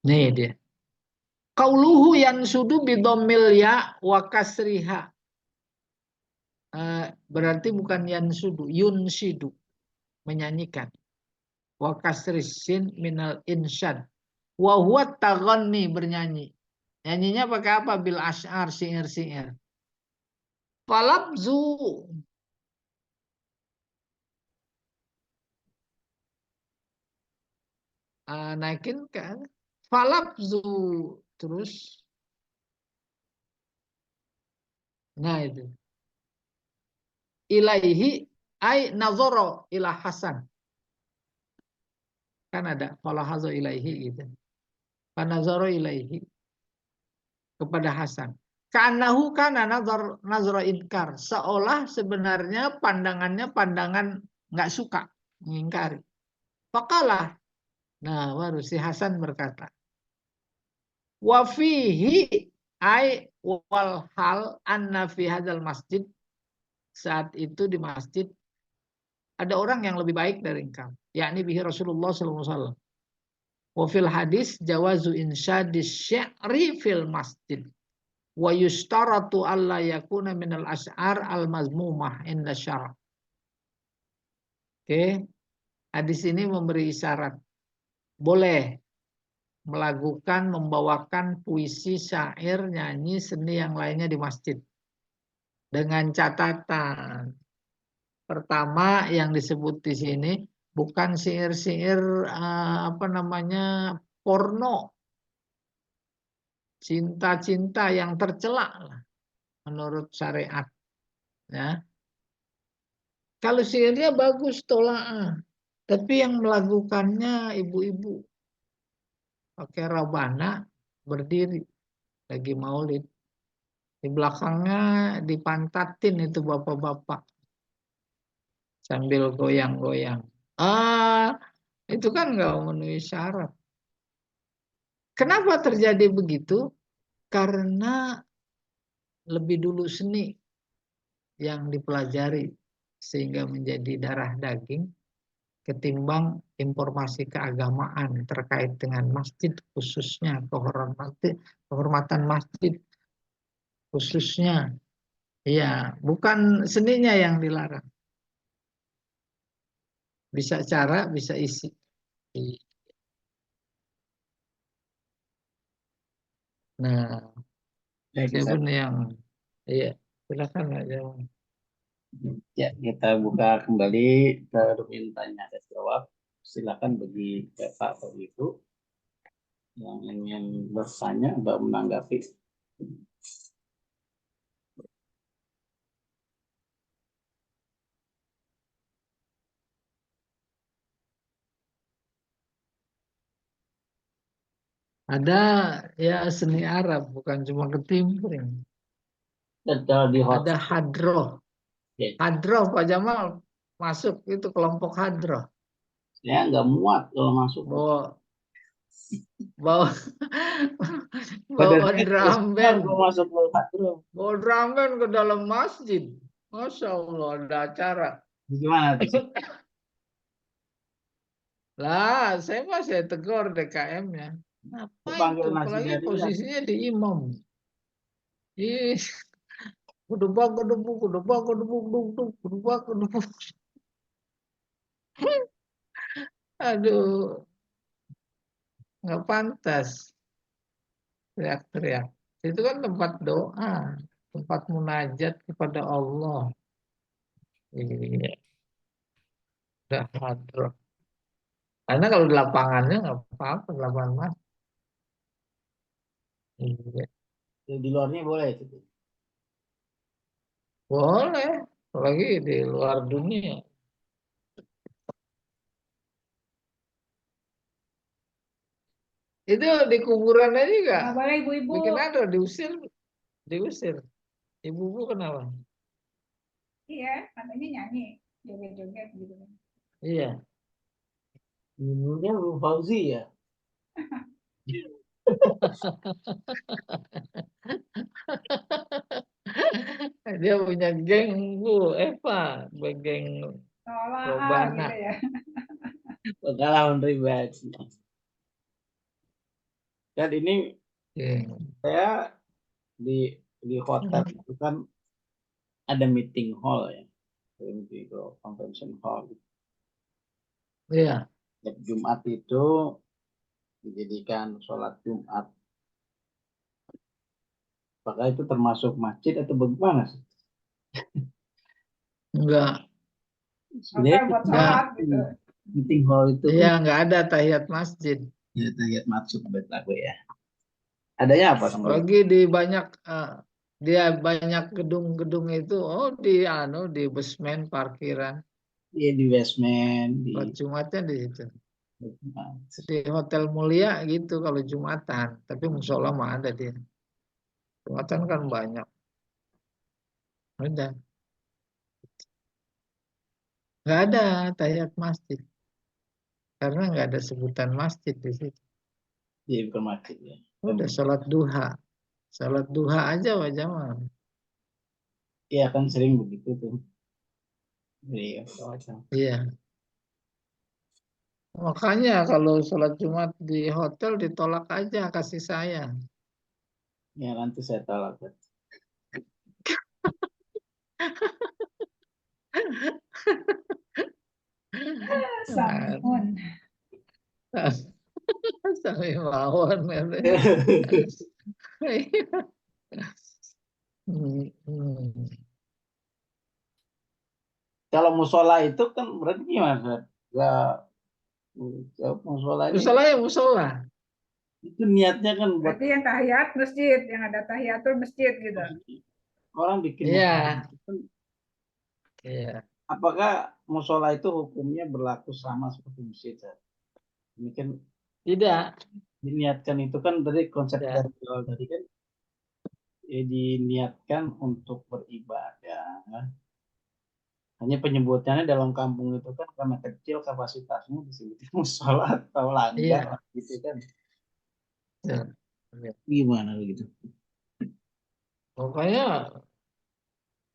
Nih dia. Qauluhu yansudu bidomil ya wa kasriha. Berarti bukan yansudu, yunsidu. Menyanyikan. Wa kasrisin minal insyad. Wa huwa taghanni, bernyanyi. Nyanyinya pakai apa? Bil asy'ar, syair-syair. Falabzu, naikin kan? Falabzu, terus. Nah itu. Ilaihi ay nazoro ila Hasan. Kan ada falahazo ilaihi gitu. Panazoro ilaihi, kepada Hasan. Kanahu kana nazar inkar. Seolah sebenarnya pandangannya pandangan nggak suka, mengingkari. Fakalah. Nah, baru si Hasan berkata, wa fihi ay wal hal anna fi hadzal masjid, saat itu di masjid ada orang yang lebih baik dari engkau, yakni bihi Rasulullah sallallahu alaihi wasallam. Wa fil hadis jawazu insyadis syi'ri fil masjid. Wa yustaratu alla yakuna minal asy'ar al mazmumah inda syara'. Oke. Hadis ini memberi isyarat boleh melakukan, membawakan puisi, syair, nyanyi, seni yang lainnya di masjid. Dengan catatan. Pertama yang disebut di sini bukan syair-syair apa namanya, porno. Cinta-cinta yang tercela menurut syariat. Ya. Kalau syairnya bagus, tolak. Tapi yang melakukannya ibu-ibu pakai rabana, berdiri lagi maulid. Di belakangnya dipantatin itu bapak-bapak sambil goyang-goyang. Ah, Itu kan nggak memenuhi syarat. Kenapa terjadi begitu? Karena lebih dulu seni yang dipelajari sehingga menjadi darah daging ketimbang informasi keagamaan terkait dengan masjid khususnya kehormatan masjid khususnya. Ya, bukan seninya yang dilarang. Bisa cara, bisa isi. Nah, Baik, saya Ustaz. pun yang iya, silakan aja. Ya, kita buka kembali ke domain tanya dan jawab. Silakan bagi Bapak atau Ibu yang ingin bertanya atau menanggapi. Ada ya seni Arab, bukan cuma ketimpring. Dan kalau di hot, Ada hadroh. ya, Hadroh, Pak Jamal masuk itu kelompok hadroh. saya nggak muat kalau masuk. Bawa bawa Badan bawa saya terus drum besar band, kalau masuk ke hadroh. bawa drum band ke dalam masjid. Masya Allah ada acara. Gimana tuh? Lah, saya tegur DKM-nya. Ngapain Panggil tuh? nasi Apalagi daria. posisinya di imam. Ih, kudubak, kudubuk, kudubak, kudubuk, kudubuk, kudubak, kudubuk. Aduh, nggak pantas teriak-teriak. Itu kan tempat doa, tempat munajat kepada Allah. Iya, udah hadroh. Karena kalau di lapangannya nggak apa-apa, di lapangan mas. Iya, Di luarnya boleh itu. boleh. Apalagi di luar dunia. Itu di kuburan aja juga. Nggak boleh ibu-ibu. Bikin ada, diusir, diusir. Ibu-ibu kenapa? Iya, katanya nyanyi, joget-joget gitu kan. Iya. Dulunya Bu Fauzi ya. Dia punya geng Bu Eva, geng Seolah Robana. gitu ya. Pengalaman pribadi. Dan ini Geng. saya di hotel itu kan ada meeting hall ya, meeting convention hall. Iya. Setiap Jumat itu dijadikan sholat Jumat. Apakah itu termasuk masjid atau bagaimana sih? Enggak. Hotel Sebenarnya buat Enggak. sholat gitu. meeting hall itu Iya, kan enggak ada tahiyat masjid. ya terlihat masuk betako ya. Adanya apa sama itu? Lagi di banyak dia banyak gedung-gedung itu, oh di basement parkiran. Ya, di basement, di Sholat Jumatnya di situ. Di Hotel Mulia gitu kalau Jumatan, tapi musola mah ada dia. Jumatan kan banyak. Ada. Nggak ada tahiyat masjid karena nggak ada sebutan masjid di situ. di bukan masjid ya. Udah sholat duha aja wajah mah. Iya kan sering begitu tuh. Iya, Iya. Makanya kalau sholat Jumat di hotel ditolak aja kasih saya. ya nanti saya tolak. Nah, Samiun. Sami mawon. Kalau musola itu kan berarti gimana? Ya, musola ini Musola ya musola. itu niatnya kan buat Berarti yang tahiyat masjid, yang ada tahiyatul masjid gitu. orang bikin musola. Iya, iya. Apakah musola itu hukumnya berlaku sama seperti masjid? Ini kan Tidak, diniatkan itu kan dari konsep tidak. dari awal tadi kan ya, diniatkan untuk beribadah. Hanya penyebutannya dalam kampung itu kan karena kecil kapasitasnya disebut musola atau langgar Iya. gitu kan. Ya. Ya. Gimana begitu? Pokoknya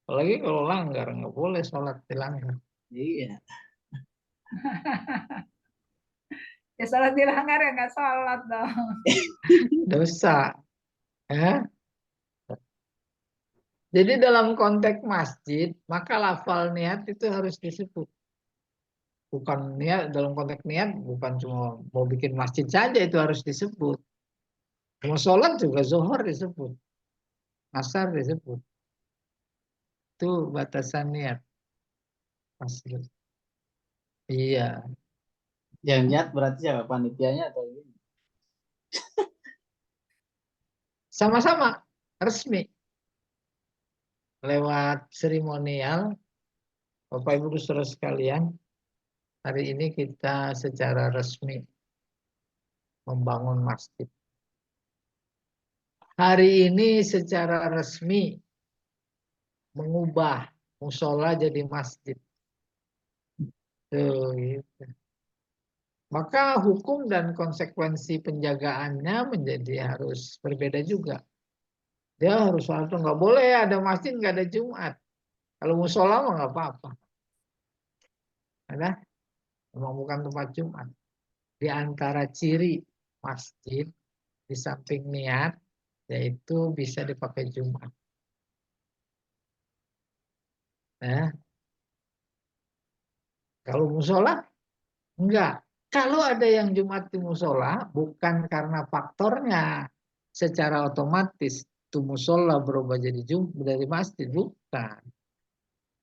apalagi kalau langgar nggak boleh sholat di langgar. Iya. Ya sholat dilanggar ya nggak sholat dong. Dosa. Ya. Jadi dalam konteks masjid, maka lafal niat itu harus disebut. Bukan niat, dalam konteks niat bukan cuma mau bikin masjid saja, itu harus disebut. Mau sholat juga zohor disebut. Asar disebut. Itu batasan niat. Masjid. Iya. Yang niat berarti siapa? Panitianya atau gimana? Sama-sama resmi. Lewat seremonial, Bapak Ibu saudara sekalian, hari ini kita secara resmi membangun masjid. Hari ini secara resmi mengubah musola jadi masjid. Tuh, gitu. Maka hukum dan konsekuensi penjagaannya menjadi harus berbeda juga. Dia harus satu, nggak boleh ada masjid nggak ada Jumat. Kalau musola mah nggak apa-apa. Ada, memang bukan tempat Jumat. Di antara ciri masjid di samping niat, yaitu bisa dipakai Jumat. Nah, kalau musola enggak. Kalau ada yang Jumat di musola, bukan karena faktornya secara otomatis itu musola berubah jadi Jumat dari masjid, bukan.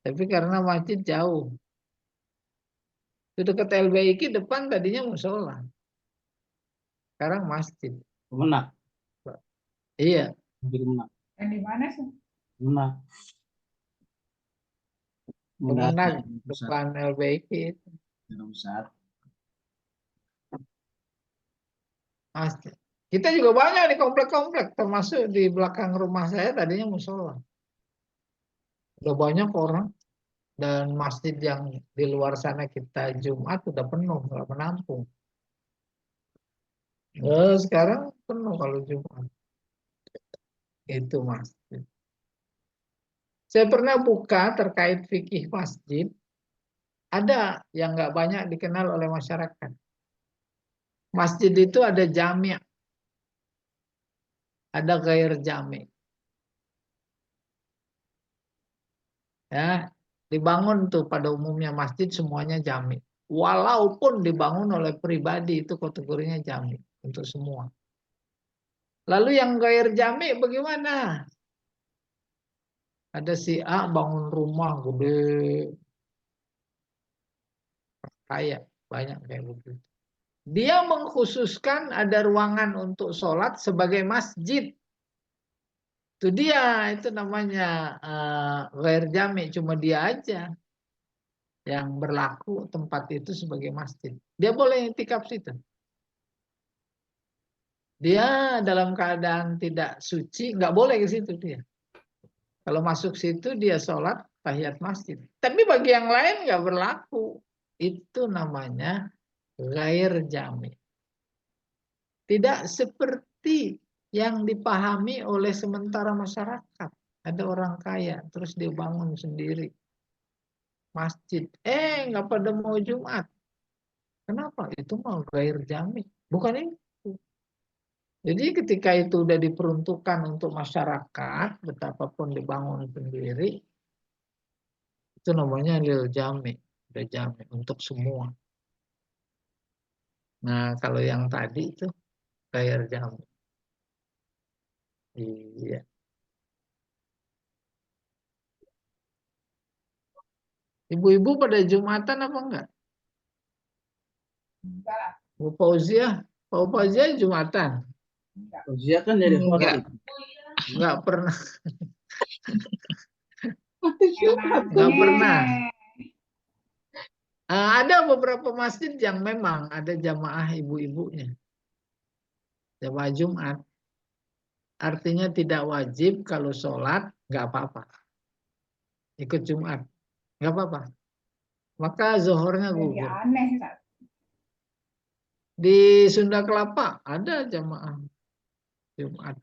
Tapi karena masjid jauh. Itu dekat LBIK depan tadinya musola, sekarang masjid. Menak. Iya, Hampir menak. Yang di mana sih? Menak. Menak Kemenag besar. depan LBIK itu Besar. masjid. Kita juga banyak di komplek-komplek, termasuk di belakang rumah saya tadinya musola. Udah banyak orang. Dan masjid yang di luar sana kita Jumat udah penuh, nggak menampung. Sekarang penuh kalau Jumat. Itu masjid. Saya pernah buka terkait fikih masjid. Ada yang nggak banyak dikenal oleh masyarakat. Masjid itu ada jami', ada ghair jami'. Ya, dibangun tuh pada umumnya masjid semuanya jami'. Walaupun dibangun oleh pribadi itu kategorinya jami' untuk semua. Lalu yang ghair jami' bagaimana? Ada si A bangun rumah gede, kaya, banyak kayak begitu. Dia mengkhususkan ada ruangan untuk sholat sebagai masjid. Itu dia, itu namanya ghair jami', cuma dia aja yang berlaku tempat itu sebagai masjid. Dia boleh iktikaf situ. Dia dalam keadaan tidak suci, nggak boleh ke situ dia. Kalau masuk situ dia sholat tahiyat masjid. Tapi bagi yang lain nggak berlaku. Itu namanya ghair jami'. Tidak seperti yang dipahami oleh sementara masyarakat. Ada orang kaya, terus dia bangun sendiri masjid. Nggak pada mau Jumat. Kenapa? Itu mau ghair jami'. Bukan itu. Jadi ketika itu udah diperuntukkan untuk masyarakat, betapapun dibangun sendiri, itu namanya lil jami'. Udah jami' untuk semua. Nah, kalau yang tadi itu ghair jami'. Iya. Ibu-ibu pada Jumatan apa enggak? Enggak, Bu Fauziah, Pak Fauziah Jumatan? enggak. Usia kan jadi Enggak, khotib. enggak pernah, enggak Enaknya. pernah. Ada beberapa masjid yang memang ada jamaah ibu-ibunya, jamaah Jumat. Artinya tidak wajib kalau sholat, enggak apa-apa. Ikut Jumat. nggak apa-apa. Maka zuhurnya Jadi gugur. aneh, Ustaz. Di Sunda Kelapa ada jamaah Jumat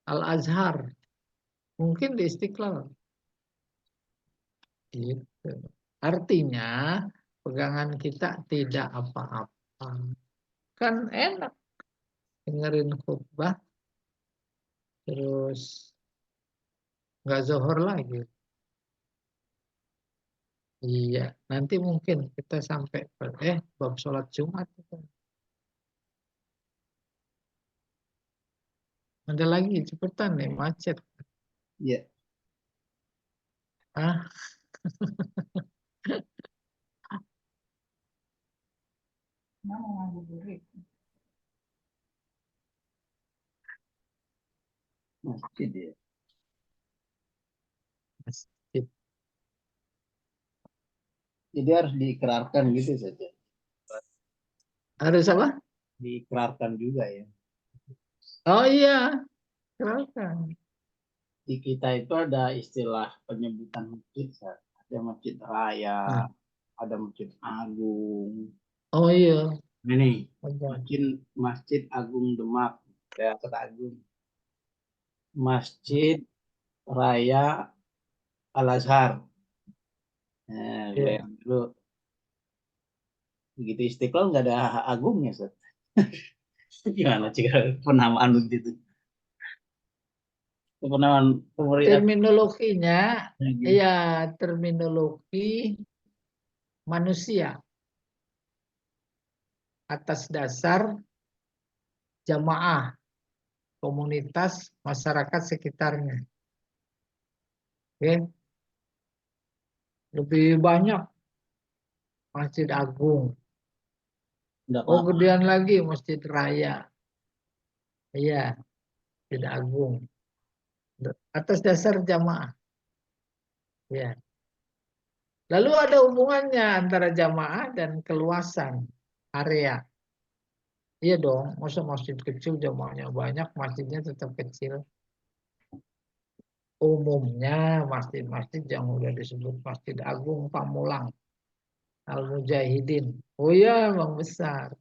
Al-Azhar. Mungkin di Istiqlal. Gitu. Artinya pegangan kita tidak apa-apa. Kan enak dengerin khutbah terus nggak zuhur lagi. Iya, nanti mungkin kita sampai bab sholat Jumat itu. Ada lagi cepetan nih macet. Iya. Ah, Nah, mau ngabuburit. Masjid ya. masjid. Jadi harus diikrarkan gitu saja. Harus apa? Diikrarkan juga ya. Oh iya, silakan. Di kita itu ada istilah penyebutan masjid, Sat. Ada masjid raya, Nah, ada masjid agung. oh iya, Ini wajar. Masjid Agung Demak, Daerah Agung. Masjid Raya Al Azhar. Nah, Iya. bayang dulu. Begitu Istiqlal nggak ada agungnya, Sat. Gimana jika penamaan begitu? Penamaan pemerintah. Terminologinya, ya terminologi manusia atas dasar jamaah komunitas masyarakat sekitarnya. Oke, lebih banyak Masjid Agung. Udah Oh, lama. gedean lagi Masjid Raya. Iya, Masjid Agung. Atas dasar jamaah. Ya. Lalu ada hubungannya antara jamaah dan keluasan area. Iya dong, masa masjid kecil jamaahnya banyak, masjidnya tetap kecil. Umumnya masjid-masjid yang udah disebut Masjid Agung Pamulang, Al-Mujahidin. Oh iya, emang besar.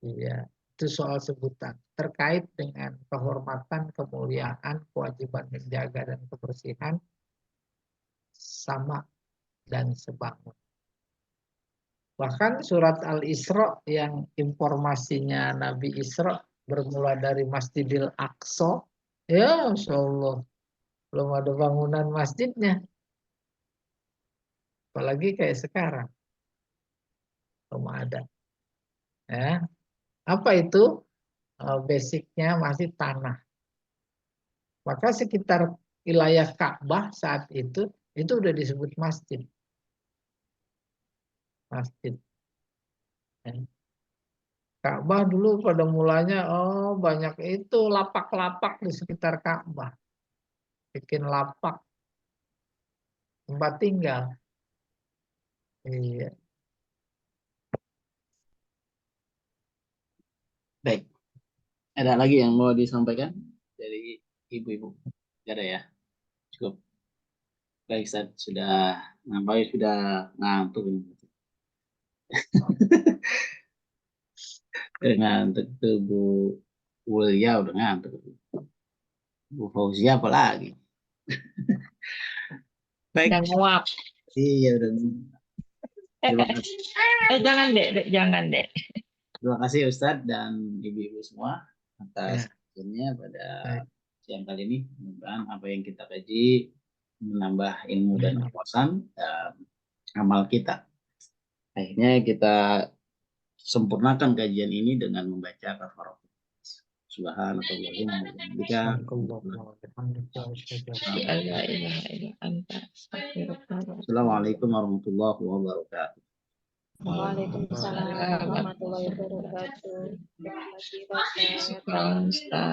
Iya, itu soal sebutan. Terkait dengan kehormatan, kemuliaan, kewajiban menjaga dan kebersihan, sama dan sebangun. Bahkan surat Al-Isra yang informasinya Nabi Isra bermula dari Masjidil Aqsa, ya Masya Allah, belum ada bangunan masjidnya. Apalagi kayak sekarang, belum ada. Ya. Apa itu? Basicnya masih tanah. Maka sekitar wilayah Ka'bah saat itu udah disebut masjid. Masjid. Ya. Ka'bah dulu pada mulanya, banyak itu lapak-lapak di sekitar Ka'bah. Bikin lapak, tempat tinggal. Iya. Baik. Ada lagi yang mau disampaikan dari ibu-ibu? Tidak ada ya? Cukup. Baik, Ustaz. Sudah nampaknya sudah ngantuk. Ngantuk tuh Bu Wulia udah ngantuk. Bu Fauzia apa lagi? Baik. Yang nguap. Iya udah. Terima kasih. Jangan dek, jangan dek. Terima kasih Ustadz dan ibu-ibu semua atas Ya. perhatiannya pada Baik. siang kali ini. Mudah-mudahan apa yang kita kaji menambah ilmu dan wawasan amal kita. Akhirnya kita sempurnakan kajian ini dengan membaca kafarah. Subhanallahumma wa bihamdika. La ilaha illa anta astaghfiruka. Assalamualaikum warahmatullahi wabarakatuh. Waalaikumsalam warahmatullahi wabarakatuh. Terima kasih, Pak Ustaz. Ustaz.